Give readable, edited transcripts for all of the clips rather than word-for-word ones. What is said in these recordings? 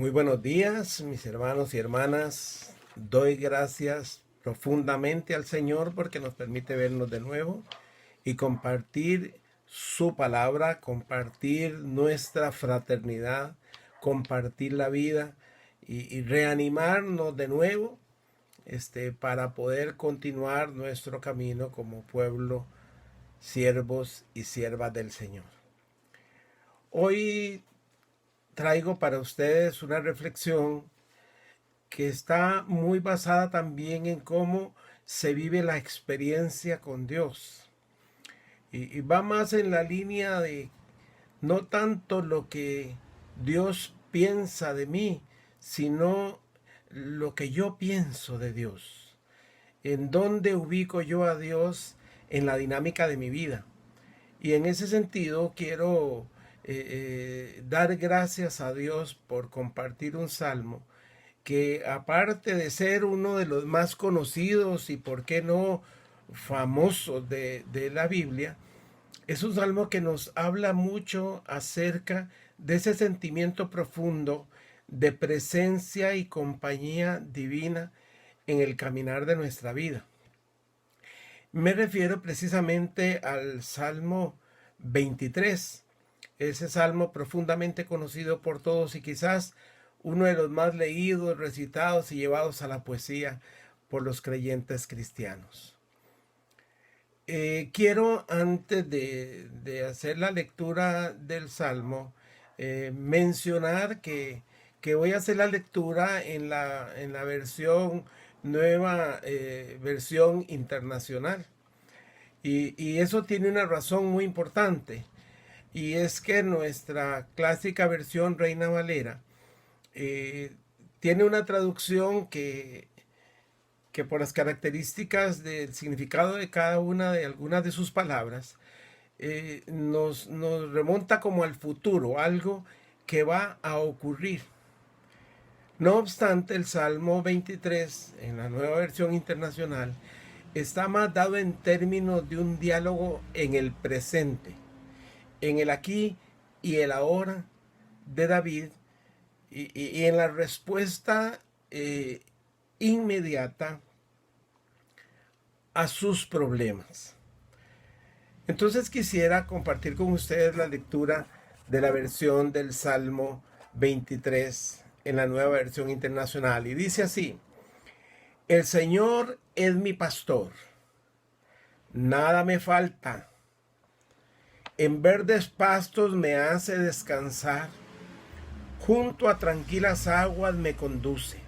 Muy buenos días, mis hermanos y hermanas. Doy gracias profundamente al Señor porque nos permite vernos de nuevo y compartir su palabra, compartir nuestra fraternidad, compartir la vida y reanimarnos de nuevo para poder continuar nuestro camino como pueblo, siervos y siervas del Señor. Hoy traigo para ustedes una reflexión que está muy basada también en cómo se vive la experiencia con Dios. Y va más en la línea de no tanto lo que Dios piensa de mí, sino lo que yo pienso de Dios. En dónde ubico yo a Dios en la dinámica de mi vida. Y en ese sentido quiero dar gracias a Dios por compartir un salmo que, aparte de ser uno de los más conocidos y por qué no famosos de la Biblia, es un salmo que nos habla mucho acerca de ese sentimiento profundo de presencia y compañía divina en el caminar de nuestra vida. Me refiero precisamente al Salmo 23, ese salmo profundamente conocido por todos y quizás uno de los más leídos, recitados y llevados a la poesía por los creyentes cristianos. Quiero, antes de hacer la lectura del salmo, mencionar que voy a hacer la lectura en la versión nueva, versión internacional. Y eso tiene una razón muy importante, y es que nuestra clásica versión Reina Valera tiene una traducción que por las características del significado de cada una de algunas de sus palabras nos remonta como al futuro, algo que va a ocurrir. No obstante, el Salmo 23 en la nueva versión internacional está más dado en términos de un diálogo en el presente, en el aquí y el ahora de David, y en la respuesta inmediata a sus problemas. Entonces quisiera compartir con ustedes la lectura de la versión del Salmo 23 en la nueva versión internacional, y dice así: El Señor es mi pastor, nada me falta. En verdes pastos me hace descansar, junto a tranquilas aguas me conduce.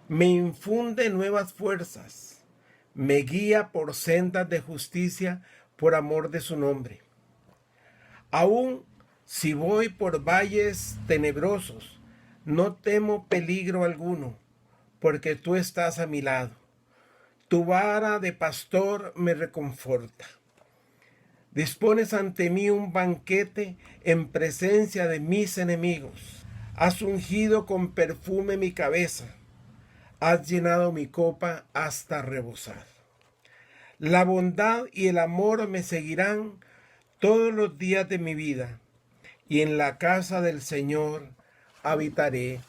Me infunde nuevas fuerzas, me guía por sendas de justicia por amor de su nombre. Aun si voy por valles tenebrosos, no temo peligro alguno, porque tú estás a mi lado. Tu vara de pastor me reconforta. Dispones ante mí un banquete en presencia de mis enemigos. Has ungido con perfume mi cabeza. Has llenado mi copa hasta rebosar. La bondad y el amor me seguirán todos los días de mi vida, y en la casa del Señor habitaré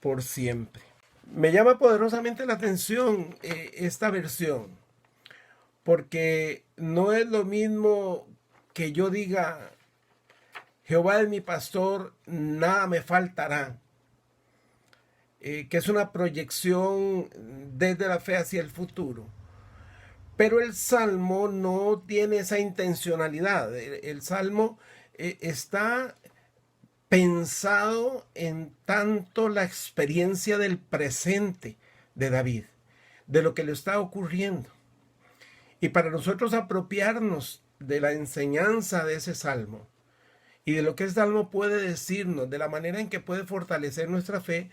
por siempre. Me llama poderosamente la atención esta versión, porque no es lo mismo que yo diga: Jehová es mi pastor, nada me faltará, que es una proyección desde la fe hacia el futuro. Pero el Salmo no tiene esa intencionalidad. El Salmo está pensado en tanto la experiencia del presente de David, de lo que le está ocurriendo. Y para nosotros apropiarnos de la enseñanza de ese Salmo y de lo que ese Salmo puede decirnos, de la manera en que puede fortalecer nuestra fe,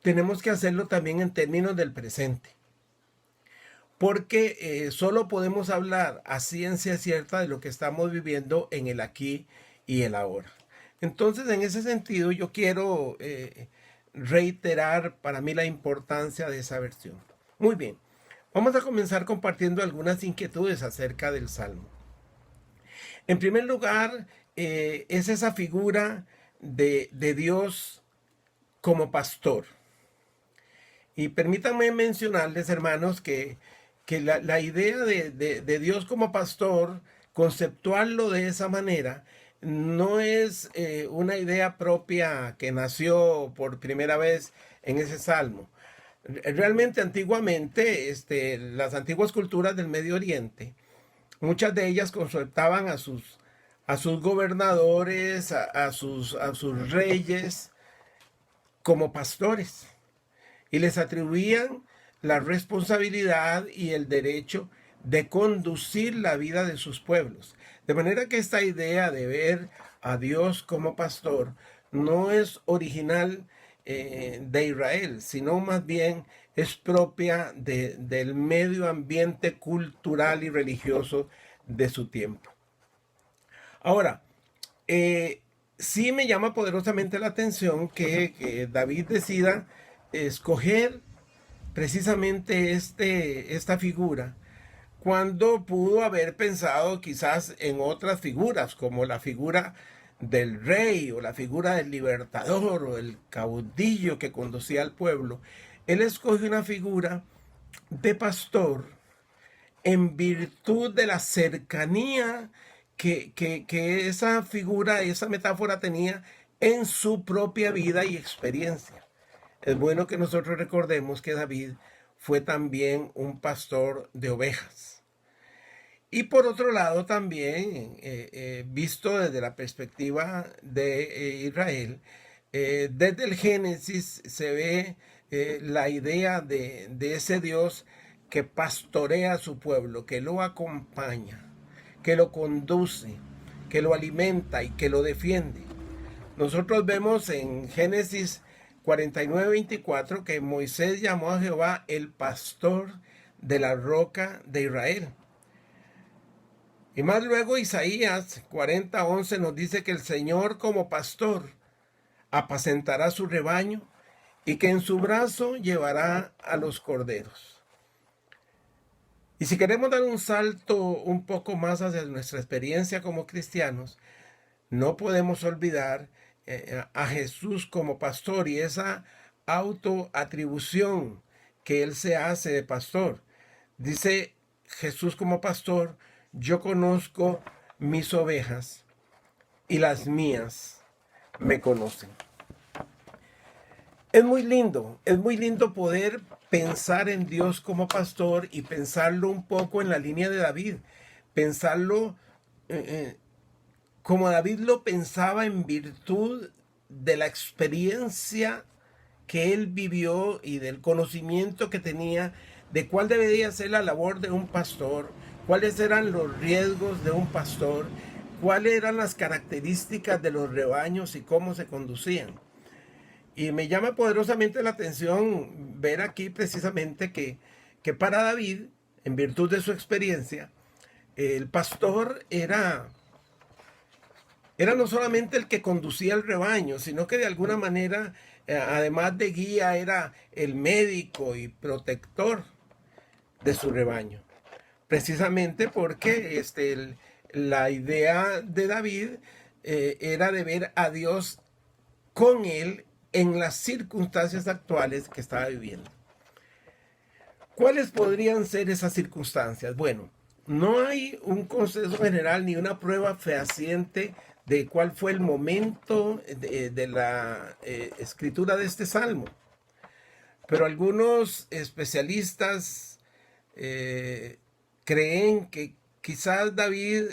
tenemos que hacerlo también en términos del presente. Porque solo podemos hablar a ciencia cierta de lo que estamos viviendo en el aquí y el ahora. Entonces, en ese sentido, yo quiero reiterar para mí la importancia de esa versión. Muy bien, vamos a comenzar compartiendo algunas inquietudes acerca del Salmo. En primer lugar, es esa figura de Dios como pastor. Y permítanme mencionarles, hermanos, que la idea de Dios como pastor, conceptuarlo de esa manera, no es una idea propia que nació por primera vez en ese salmo. Realmente antiguamente, las antiguas culturas del Medio Oriente, muchas de ellas consultaban a sus gobernadores, a sus reyes como pastores y les atribuían la responsabilidad y el derecho de conducir la vida de sus pueblos. De manera que esta idea de ver a Dios como pastor no es original de Israel, sino más bien es propia del medio ambiente cultural y religioso de su tiempo. Ahora, sí me llama poderosamente la atención que David decida escoger precisamente esta figura, cuando pudo haber pensado quizás en otras figuras, como la figura del rey o la figura del libertador o el caudillo que conducía al pueblo. Él escoge una figura de pastor en virtud de la cercanía que esa figura, esa metáfora tenía en su propia vida y experiencia. Es bueno que nosotros recordemos que David fue también un pastor de ovejas. Y por otro lado también, visto desde la perspectiva de Israel, desde el Génesis se ve la idea de ese Dios que pastorea a su pueblo, que lo acompaña, que lo conduce, que lo alimenta y que lo defiende. Nosotros vemos en Génesis 49:24 que Moisés llamó a Jehová el pastor de la roca de Israel. Y más luego Isaías 40:11 nos dice que el Señor como pastor apacentará su rebaño y que en su brazo llevará a los corderos. Y si queremos dar un salto un poco más hacia nuestra experiencia como cristianos, no podemos olvidar a Jesús como pastor y esa autoatribución que él se hace de pastor. Dice Jesús como pastor: yo conozco mis ovejas y las mías me conocen. Es muy lindo poder pensar en Dios como pastor y pensarlo un poco en la línea de David, pensarlo como David lo pensaba en virtud de la experiencia que él vivió y del conocimiento que tenía de cuál debería ser la labor de un pastor, cuáles eran los riesgos de un pastor, cuáles eran las características de los rebaños y cómo se conducían. Y me llama poderosamente la atención ver aquí precisamente que para David, en virtud de su experiencia, el pastor era no solamente el que conducía el rebaño, sino que de alguna manera, además de guía, era el médico y protector de su rebaño. Precisamente porque la idea de David era de ver a Dios con él en las circunstancias actuales que estaba viviendo. ¿Cuáles podrían ser esas circunstancias? Bueno, no hay un consenso general ni una prueba fehaciente de cuál fue el momento de la escritura de este salmo. Pero algunos especialistas creen que quizás David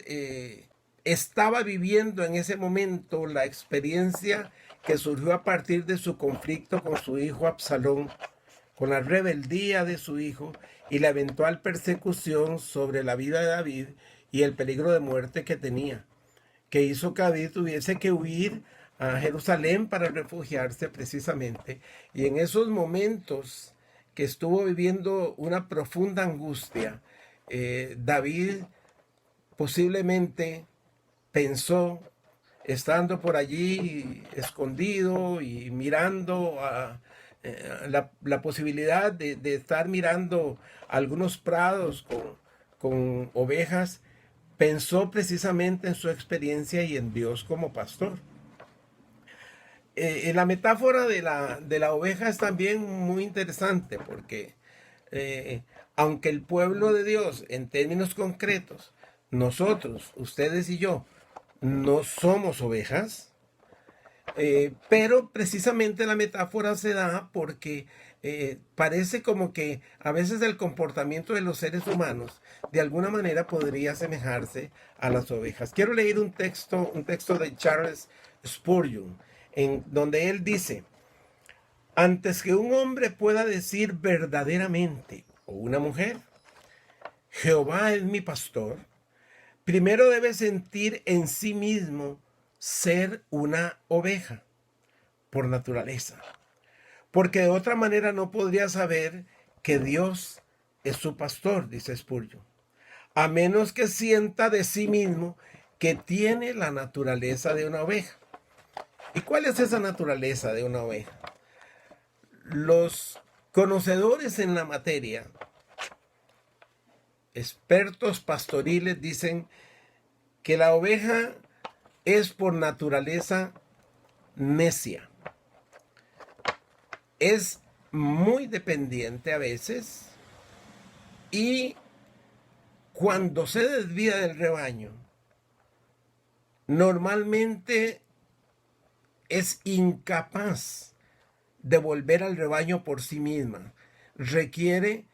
estaba viviendo en ese momento la experiencia que surgió a partir de su conflicto con su hijo Absalón, con la rebeldía de su hijo y la eventual persecución sobre la vida de David y el peligro de muerte que tenía, que hizo que David tuviese que huir a Jerusalén para refugiarse precisamente. Y en esos momentos que estuvo viviendo una profunda angustia, David posiblemente pensó, estando por allí escondido y mirando la posibilidad de estar mirando algunos prados con ovejas, pensó precisamente en su experiencia y en Dios como pastor. La metáfora de la oveja es también muy interesante porque aunque el pueblo de Dios, en términos concretos, nosotros, ustedes y yo, no somos ovejas, pero precisamente la metáfora se da porque parece como que a veces el comportamiento de los seres humanos de alguna manera podría asemejarse a las ovejas. Quiero leer un texto de Charles Spurgeon, en donde él dice: antes que un hombre pueda decir verdaderamente, o una mujer, Jehová es mi pastor, primero debe sentir en sí mismo ser una oveja por naturaleza, porque de otra manera no podría saber que Dios es su pastor, dice Spurgeon, a menos que sienta de sí mismo que tiene la naturaleza de una oveja. ¿Y cuál es esa naturaleza de una oveja? Los conocedores en la materia, expertos pastoriles, dicen que la oveja es por naturaleza necia. Es muy dependiente a veces y cuando se desvía del rebaño, normalmente es incapaz de volver al rebaño por sí misma. Requiere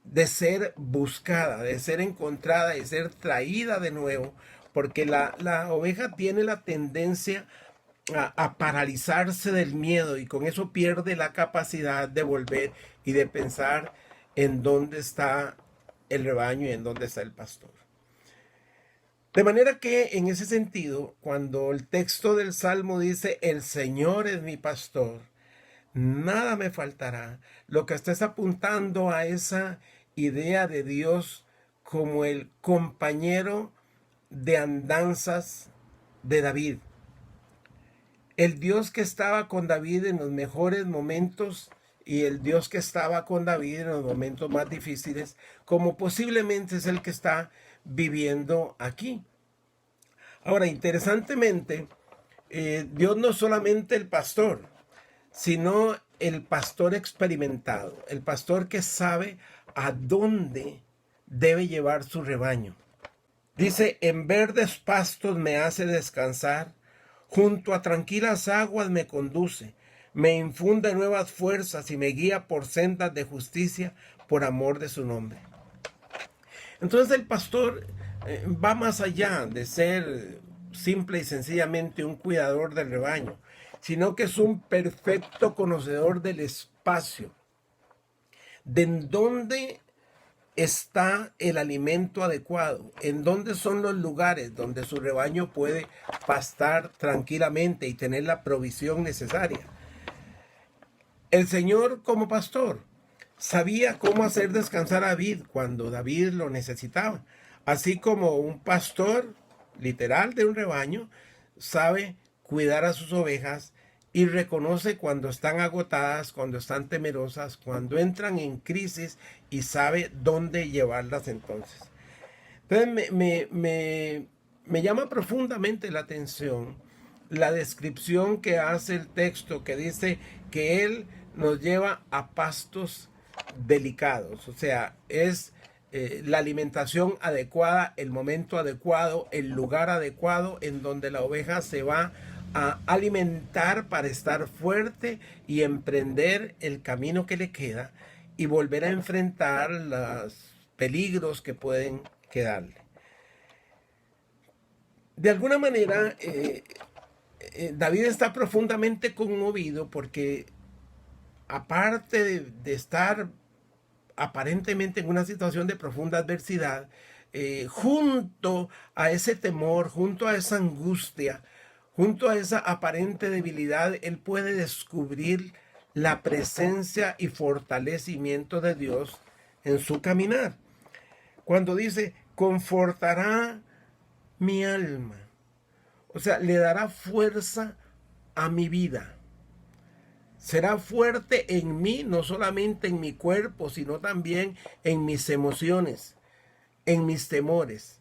de ser buscada, de ser encontrada, de ser traída de nuevo, porque la oveja tiene la tendencia a paralizarse del miedo y con eso pierde la capacidad de volver y de pensar en dónde está el rebaño y en dónde está el pastor. De manera que en ese sentido, cuando el texto del Salmo dice, el Señor es mi pastor, nada me faltará, lo que estás apuntando a esa idea de Dios como el compañero de andanzas de David. El Dios que estaba con David en los mejores momentos y el Dios que estaba con David en los momentos más difíciles, como posiblemente es el que está viviendo aquí. Ahora, interesantemente, Dios no es solamente el pastor, sino el pastor experimentado, el pastor que sabe a dónde debe llevar su rebaño. Dice, en verdes pastos me hace descansar, junto a tranquilas aguas me conduce, me infunde nuevas fuerzas y me guía por sendas de justicia por amor de su nombre. Entonces el pastor va más allá de ser simple y sencillamente un cuidador del rebaño, sino que es un perfecto conocedor del espacio, de en dónde está el alimento adecuado, en dónde son los lugares donde su rebaño puede pastar tranquilamente y tener la provisión necesaria. El Señor, como pastor, sabía cómo hacer descansar a David cuando David lo necesitaba, así como un pastor literal de un rebaño sabe cuidar a sus ovejas y reconoce cuando están agotadas, cuando están temerosas, cuando entran en crisis y sabe dónde llevarlas entonces. Entonces me llama profundamente la atención la descripción que hace el texto, que dice que Él nos lleva a pastos delicados, o sea, es la alimentación adecuada, el momento adecuado, el lugar adecuado en donde la oveja se va a alimentar para estar fuerte y emprender el camino que le queda y volver a enfrentar los peligros que pueden quedarle. De alguna manera, David está profundamente conmovido porque aparte de estar aparentemente en una situación de profunda adversidad, junto a ese temor, junto a esa angustia, junto a esa aparente debilidad, él puede descubrir la presencia y fortalecimiento de Dios en su caminar. Cuando dice, confortará mi alma, o sea, le dará fuerza a mi vida. Será fuerte en mí, no solamente en mi cuerpo, sino también en mis emociones, en mis temores.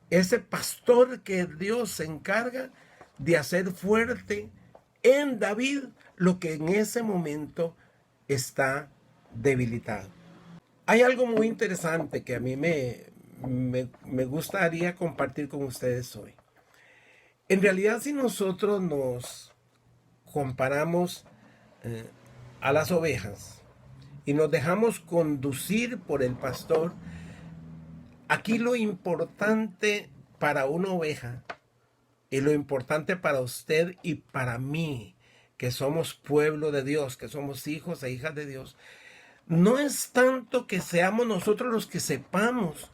Ese pastor que Dios se encarga de hacer fuerte en David lo que en ese momento está debilitado. Hay algo muy interesante que a mí me gustaría compartir con ustedes hoy. En realidad, si nosotros nos comparamos a las ovejas y nos dejamos conducir por el pastor, aquí lo importante para una oveja y lo importante para usted y para mí, que somos pueblo de Dios, que somos hijos e hijas de Dios, no es tanto que seamos nosotros los que sepamos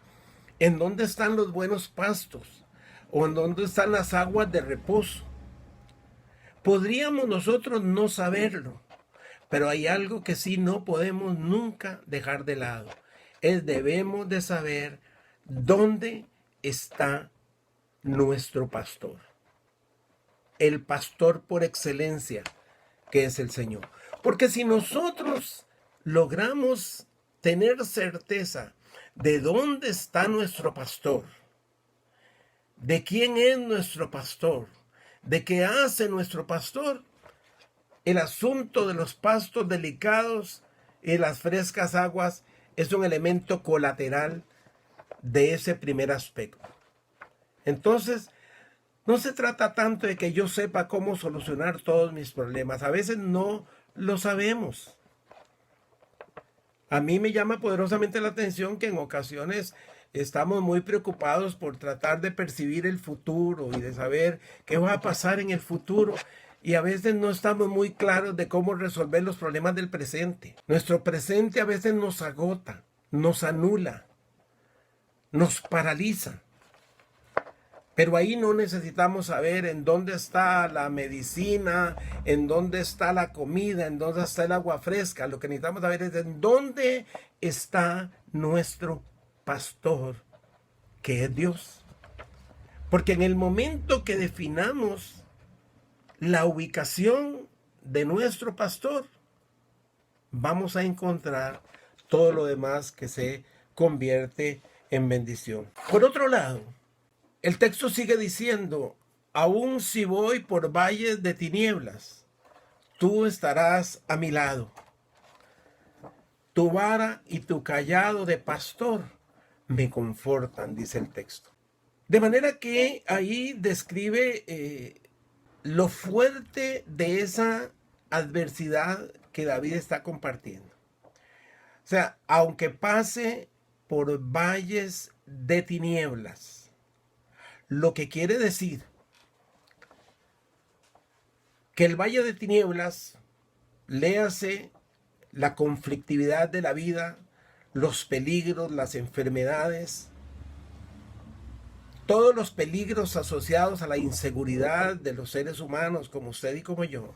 en dónde están los buenos pastos o en dónde están las aguas de reposo. Podríamos nosotros no saberlo, pero hay algo que sí no podemos nunca dejar de lado. Debemos de saber dónde está nuestro pastor. El pastor por excelencia, que es el Señor. Porque si nosotros logramos tener certeza de dónde está nuestro pastor, de quién es nuestro pastor, de qué hace nuestro pastor, el asunto de los pastos delicados y las frescas aguas es un elemento colateral de ese primer aspecto. Entonces, no se trata tanto de que yo sepa cómo solucionar todos mis problemas. A veces no lo sabemos. A mí me llama poderosamente la atención que en ocasiones estamos muy preocupados por tratar de percibir el futuro y de saber qué va a pasar en el futuro. Y a veces no estamos muy claros de cómo resolver los problemas del presente. Nuestro presente a veces nos agota, nos anula, nos paraliza. Pero ahí no necesitamos saber en dónde está la medicina, en dónde está la comida, en dónde está el agua fresca. Lo que necesitamos saber es en dónde está nuestro pastor, que es Dios. Porque en el momento que definamos la ubicación de nuestro pastor, vamos a encontrar todo lo demás que se convierte en bendición. Por otro lado, el texto sigue diciendo, aun si voy por valles de tinieblas, tú estarás a mi lado. Tu vara y tu cayado de pastor me confortan, dice el texto. De manera que ahí describe lo fuerte de esa adversidad que David está compartiendo. O sea, aunque pase por valles de tinieblas, lo que quiere decir que el valle de tinieblas, léase la conflictividad de la vida, los peligros, las enfermedades, todos los peligros asociados a la inseguridad de los seres humanos como usted y como yo,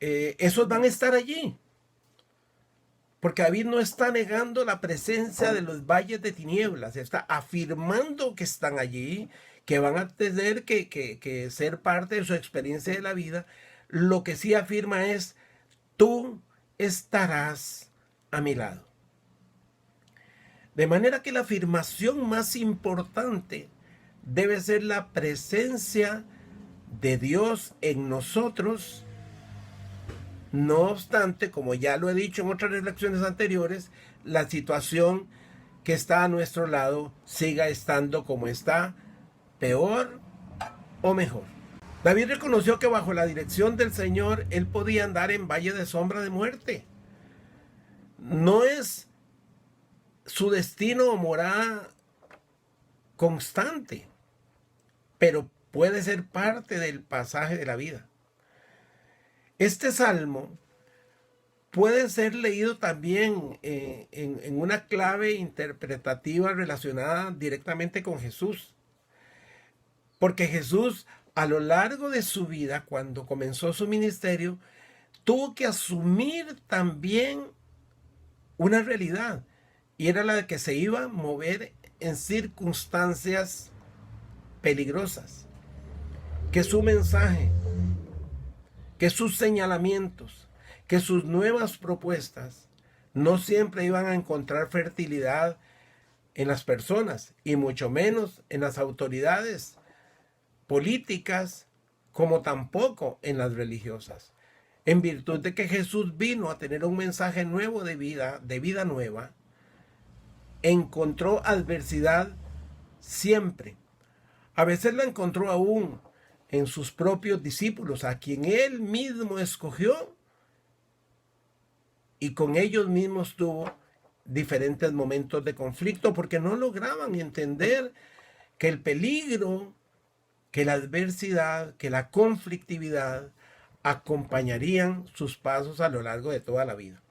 esos van a estar allí. Porque David no está negando la presencia de los valles de tinieblas, está afirmando que están allí, que van a tener que ser parte de su experiencia de la vida. Lo que sí afirma es, tú estarás a mi lado. De manera que la afirmación más importante debe ser la presencia de Dios en nosotros. No obstante, como ya lo he dicho en otras reflexiones anteriores, la situación que está a nuestro lado siga estando como está, peor o mejor. David reconoció que bajo la dirección del Señor él podía andar en valle de sombra de muerte. No es su destino o morada constante, pero puede ser parte del pasaje de la vida. Este salmo puede ser leído también en una clave interpretativa relacionada directamente con Jesús. Porque Jesús, a lo largo de su vida, cuando comenzó su ministerio, tuvo que asumir también una realidad. Y era la de que se iba a mover en circunstancias peligrosas. Que su mensaje, que sus señalamientos, que sus nuevas propuestas no siempre iban a encontrar fertilidad en las personas y mucho menos en las autoridades políticas, como tampoco en las religiosas. En virtud de que Jesús vino a tener un mensaje nuevo de vida nueva, encontró adversidad siempre. A veces la encontró aún en sus propios discípulos, a quien él mismo escogió, y con ellos mismos tuvo diferentes momentos de conflicto porque no lograban entender que el peligro, que la adversidad, que la conflictividad acompañarían sus pasos a lo largo de toda la vida.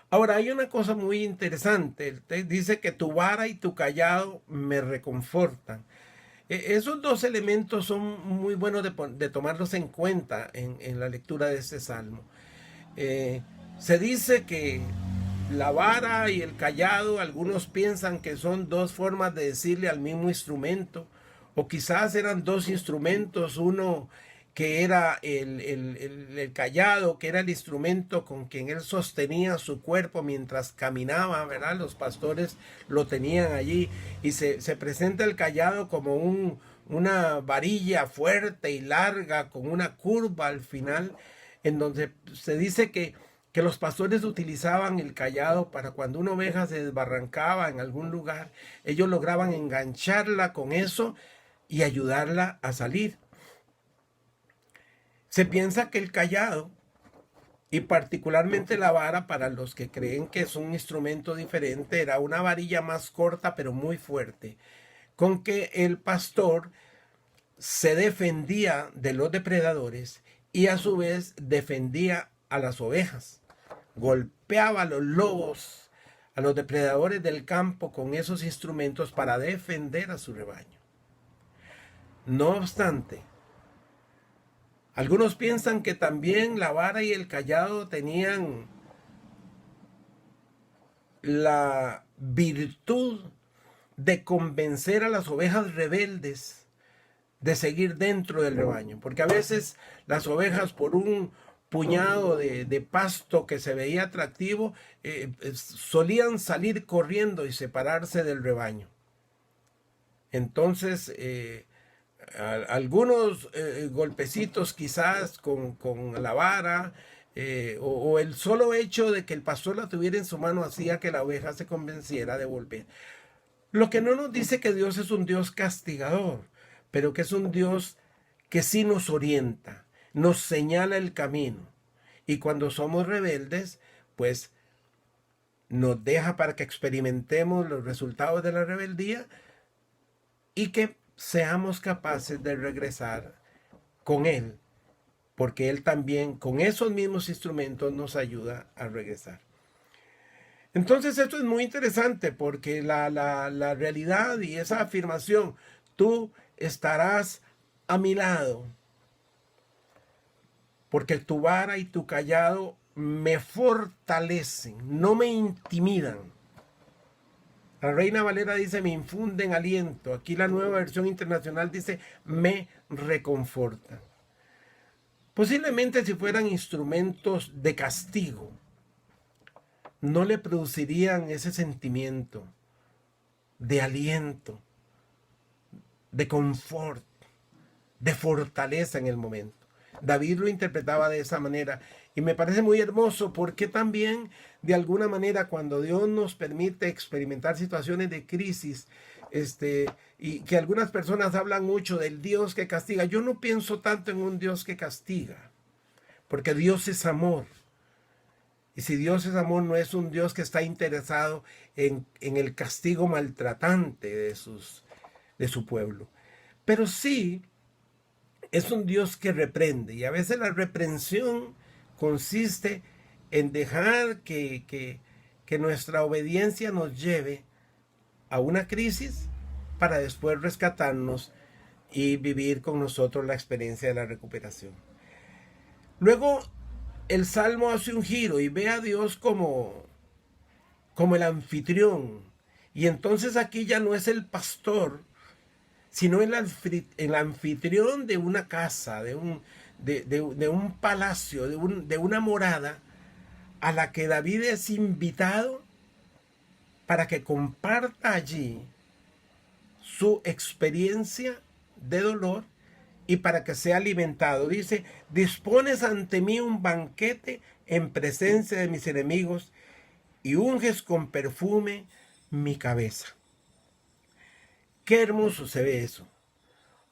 Ahora, hay una cosa muy interesante. Dice que tu vara y tu callado me reconfortan. Esos dos elementos son muy buenos de tomarlos en cuenta en la lectura de este salmo. Se dice que la vara y el callado, algunos piensan que son dos formas de decirle al mismo instrumento, o quizás eran dos instrumentos, uno que era el callado, que era el instrumento con quien él sostenía su cuerpo mientras caminaba, ¿verdad? Los pastores lo tenían allí, y se presenta el callado como una varilla fuerte y larga, con una curva al final, en donde se dice que los pastores utilizaban el callado para cuando una oveja se desbarrancaba en algún lugar, ellos lograban engancharla con eso y ayudarla a salir. Se piensa que el callado, y particularmente la vara, para los que creen que es un instrumento diferente, era una varilla más corta pero muy fuerte, con que el pastor se defendía de los depredadores y a su vez defendía a las ovejas. Golpeaba a los lobos, a los depredadores del campo con esos instrumentos para defender a su rebaño. No obstante, algunos piensan que también la vara y el callado tenían la virtud de convencer a las ovejas rebeldes de seguir dentro del rebaño, porque a veces las ovejas, por un puñado de pasto que se veía atractivo, solían salir corriendo y separarse del rebaño. Entonces, algunos golpecitos quizás con la vara, o el solo hecho de que el pastor la tuviera en su mano hacía que la oveja se convenciera de volver. Lo que no nos dice que Dios es un Dios castigador, pero que es un Dios que sí nos orienta, nos señala el camino. Y cuando somos rebeldes, pues nos deja para que experimentemos los resultados de la rebeldía y que seamos capaces de regresar con Él, porque Él también con esos mismos instrumentos nos ayuda a regresar. Entonces esto es muy interesante porque la realidad y esa afirmación, tú estarás a mi lado, porque tu vara y tu callado me fortalecen, no me intimidan. La Reina Valera dice, me infunden aliento. Aquí la Nueva Versión Internacional dice, me reconfortan. Posiblemente si fueran instrumentos de castigo, no le producirían ese sentimiento de aliento, de confort, de fortaleza en el momento. David lo interpretaba de esa manera y me parece muy hermoso porque también de alguna manera cuando Dios nos permite experimentar situaciones de crisis, y que algunas personas hablan mucho del Dios que castiga, yo no pienso tanto en un Dios que castiga, porque Dios es amor. Y si Dios es amor, no es un Dios que está interesado en el castigo maltratante de su pueblo. Pero sí es un Dios que reprende. Y a veces la reprensión consiste en dejar que nuestra obediencia nos lleve a una crisis para después rescatarnos y vivir con nosotros la experiencia de la recuperación. Luego el Salmo hace un giro y ve a Dios como el anfitrión. Y entonces aquí ya no es el pastor, sino el anfitrión de una casa, de un palacio, de una morada a la que David es invitado para que comparta allí su experiencia de dolor y para que sea alimentado. Dice, dispones ante mí un banquete en presencia de mis enemigos y unges con perfume mi cabeza. Qué hermoso se ve eso.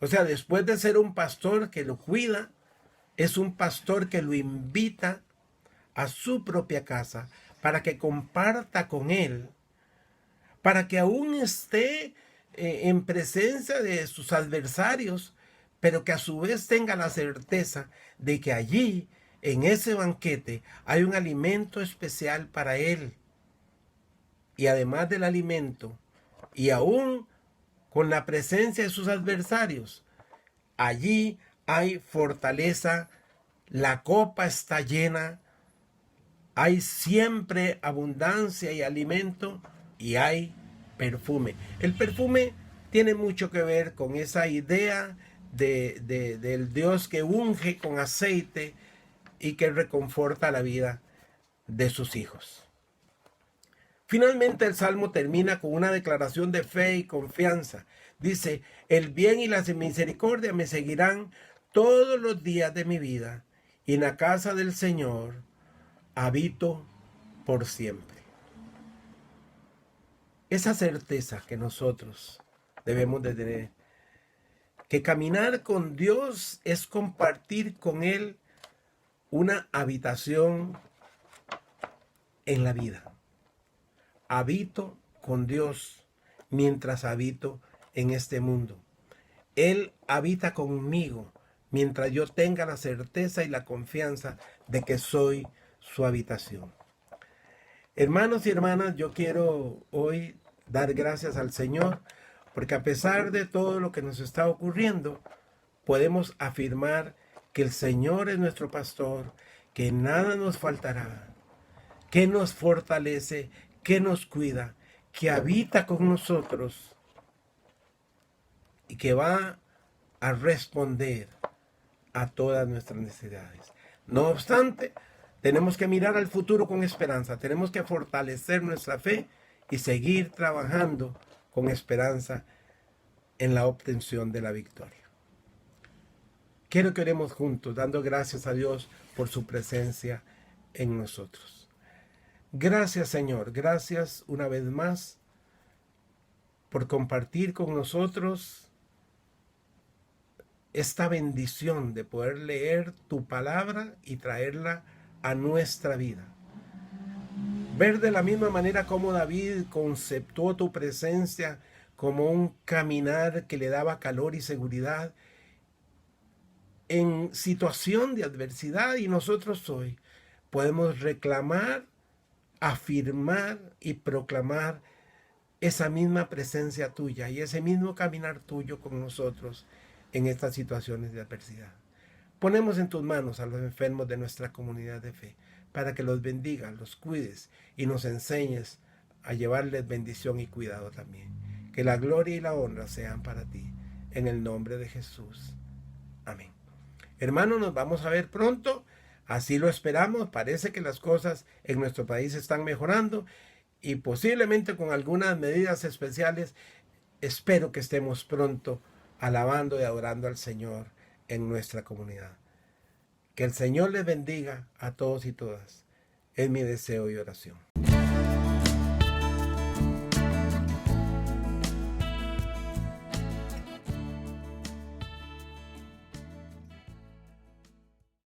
O sea, después de ser un pastor que lo cuida, es un pastor que lo invita a su propia casa para que comparta con él, para que aún esté en presencia de sus adversarios, pero que a su vez tenga la certeza de que allí, en ese banquete, hay un alimento especial para él. Y además del alimento, y aún con la presencia de sus adversarios, allí hay fortaleza, la copa está llena, hay siempre abundancia y alimento y hay perfume. El perfume tiene mucho que ver con esa idea del Dios que unge con aceite y que reconforta la vida de sus hijos. Finalmente el Salmo termina con una declaración de fe y confianza. Dice, el bien y la misericordia me seguirán todos los días de mi vida, y en la casa del Señor habito por siempre. Esa certeza que nosotros debemos de tener, que caminar con Dios es compartir con Él una habitación en la vida. Habito con Dios mientras habito en este mundo. Él habita conmigo mientras yo tenga la certeza y la confianza de que soy su habitación. Hermanos y hermanas, yo quiero hoy dar gracias al Señor porque a pesar de todo lo que nos está ocurriendo, podemos afirmar que el Señor es nuestro pastor, que nada nos faltará, que nos fortalece, que nos cuida, que habita con nosotros y que va a responder a todas nuestras necesidades. No obstante, tenemos que mirar al futuro con esperanza, tenemos que fortalecer nuestra fe y seguir trabajando con esperanza en la obtención de la victoria. Quiero que oremos juntos, dando gracias a Dios por su presencia en nosotros. Gracias, Señor, gracias una vez más por compartir con nosotros esta bendición de poder leer tu palabra y traerla a nuestra vida. Ver de la misma manera como David conceptuó tu presencia como un caminar que le daba calor y seguridad en situación de adversidad, y nosotros hoy podemos reclamar, afirmar y proclamar esa misma presencia tuya y ese mismo caminar tuyo con nosotros en estas situaciones de adversidad. Ponemos en tus manos a los enfermos de nuestra comunidad de fe para que los bendigas, los cuides y nos enseñes a llevarles bendición y cuidado también. Que la gloria y la honra sean para ti. En el nombre de Jesús. Amén. Hermanos, nos vamos a ver pronto. Así lo esperamos. Parece que las cosas en nuestro país están mejorando y posiblemente con algunas medidas especiales. Espero que estemos pronto alabando y adorando al Señor en nuestra comunidad. Que el Señor les bendiga a todos y todas. Es mi deseo y oración.